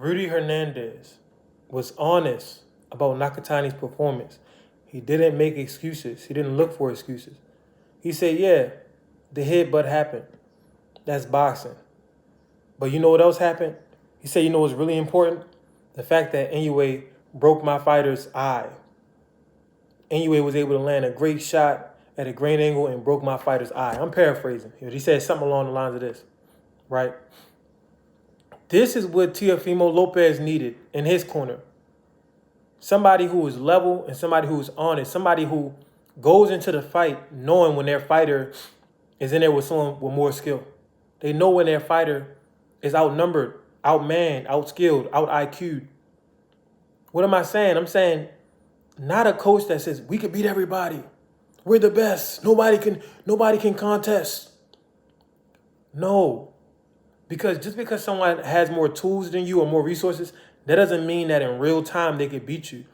Rudy Hernandez was honest about Nakatani's performance. He didn't make excuses. He didn't look for excuses. He said, yeah, the headbutt happened. That's boxing. But you know what else happened? He said, you know what's really important? The fact that Inoue broke my fighter's eye. Inoue was able to land a great shot at a great angle and broke my fighter's eye. I'm paraphrasing. He said something along the lines of this, right? This is what TEOFIMO Lopez needed in his corner. Somebody who is level and somebody who is honest. Somebody who goes into the fight knowing when their fighter is in there with someone with more skill. They know when their fighter is outnumbered, outmanned, outskilled, out IQ'd. What am I saying? I'm saying not a coach that says, we can beat everybody. We're the best. Nobody can contest. No. Because just because someone has more tools than you or more resources, that doesn't mean that in real time they can beat you.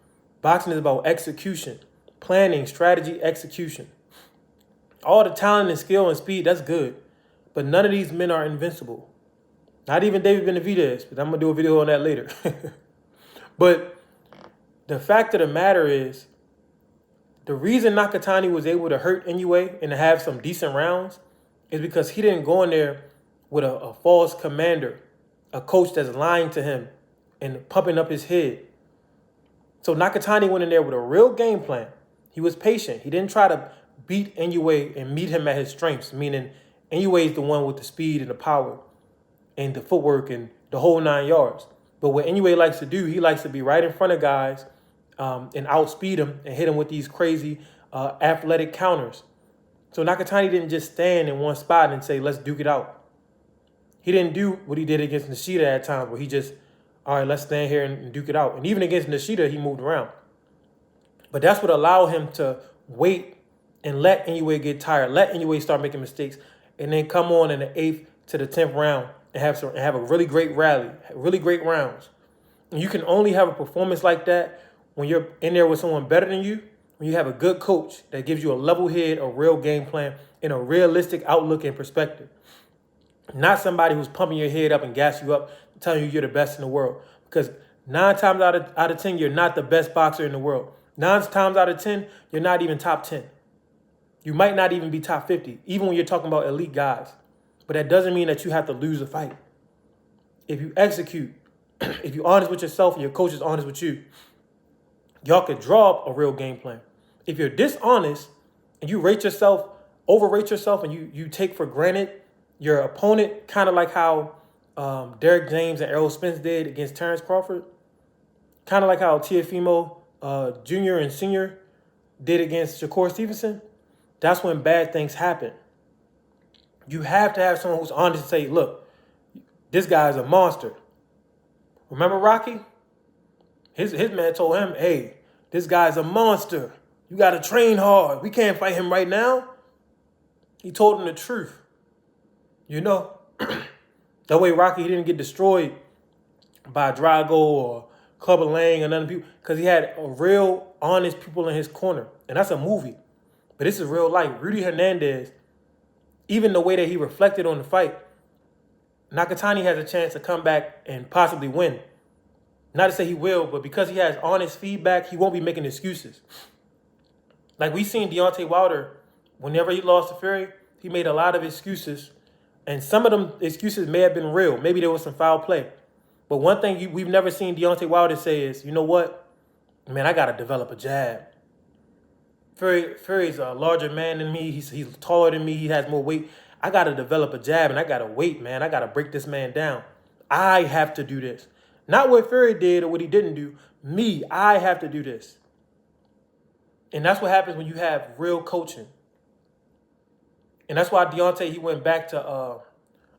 Boxing is about execution, planning, strategy, execution. All the talent and skill and speed, that's good. But none of these men are invincible. Not even David Benavidez, but I'm going to do a video on that later. But the fact of the matter is, the reason Nakatani was able to hurt Inoue and to have some decent rounds is because he didn't go in there with a false commander, a coach that's lying to him and pumping up his head. So Nakatani went in there with a real game plan. He was patient. He didn't try to beat Inoue and meet him at his strengths, meaning Inoue is the one with the speed and the power and the footwork and the whole 9 yards. But what Inoue likes to do, he likes to be right in front of guys and outspeed them and hit them with these crazy athletic counters. So Nakatani didn't just stand in one spot and say, let's duke it out. He didn't do what he did against Nishida at times where he just, all right, let's stand here and duke it out. And even against Nishida, he moved around. But that's what allowed him to wait and let Inoue get tired, let Inoue start making mistakes, and then come on in the 8th to the 10th round and have a really great rally, really great rounds. And you can only have a performance like that when you're in there with someone better than you, when you have a good coach that gives you a level head, a real game plan, and a realistic outlook and perspective. Not somebody who's pumping your head up and gassing you up, telling you you're the best in the world. Because 9 times out of 10, you're not the best boxer in the world. 9 times out of 10, you're not even top 10. You might not even be top 50, even when you're talking about elite guys. But that doesn't mean that you have to lose a fight. If you execute, if you're honest with yourself and your coach is honest with you, y'all could draw up a real game plan. If you're dishonest and you rate yourself, overrate yourself, and you take for granted your opponent, kind of like how Derek James and Errol Spence did against Terrence Crawford, kind of like how TEOFIMO Jr. and Sr. did against Shakur Stevenson, that's when bad things happen. You have to have someone who's honest and say, look, this guy's a monster. Remember Rocky? His man told him, hey, this guy's a monster. You got to train hard. We can't fight him right now. He told him the truth. You know, that way Rocky didn't get destroyed by Drago or Clubber Lang and other people because he had a real honest people in his corner. And that's a movie. But this is real life. Rudy Hernandez, even the way that he reflected on the fight, Nakatani has a chance to come back and possibly win. Not to say he will, but because he has honest feedback, he won't be making excuses. Like we seen Deontay Wilder, whenever he lost to Fury, he made a lot of excuses. And some of them excuses may have been real. Maybe there was some foul play. But one thing we've never seen Deontay Wilder say is, you know what? Man, I got to develop a jab. Fury's a larger man than me. He's taller than me. He has more weight. I got to develop a jab, and I got to wait, man. I got to break this man down. I have to do this. Not what Fury did or what he didn't do. Me, I have to do this. And that's what happens when you have real coaching. And that's why Deontay, he went back to,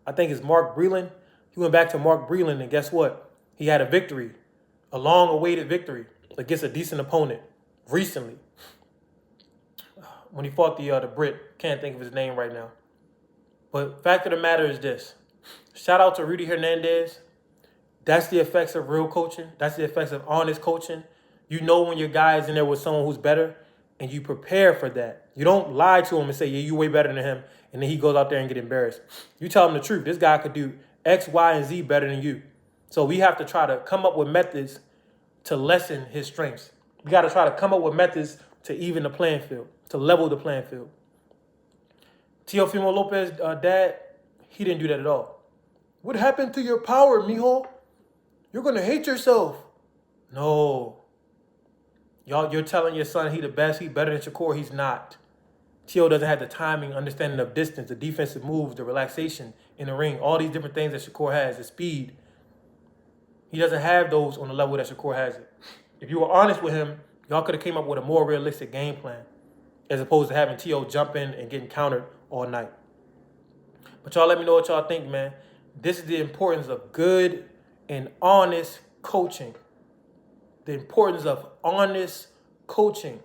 I think it's Mark Breland. He went back to Mark Breland, and guess what? He had a victory, a long-awaited victory against a decent opponent recently. When he fought the Brit, can't think of his name right now. But fact of the matter is this. Shout out to Rudy Hernandez. That's the effects of real coaching. That's the effects of honest coaching. You know when your guy is in there with someone who's better, and you prepare for that. You don't lie to him and say, yeah, you way better than him, and then he goes out there and get embarrassed. You tell him the truth. This guy could do X, Y, and Z better than you. So we have to try to come up with methods to lessen his strengths. We got to try to come up with methods to even the playing field, to level the playing field. Teofimo Lopez, dad, he didn't do that at all. What happened to your power, mijo? You're going to hate yourself. No. Y'all, you're telling your son he the best, he better than Shakur. He's not. Tio doesn't have the timing, understanding of distance, the defensive moves, the relaxation in the ring, all these different things that Shakur has, the speed. He doesn't have those on the level that Shakur has it. If you were honest with him, y'all could have came up with a more realistic game plan as opposed to having Tio jump in and getting countered all night. But y'all let me know what y'all think, man. This is the importance of good and honest coaching. The importance of honest coaching.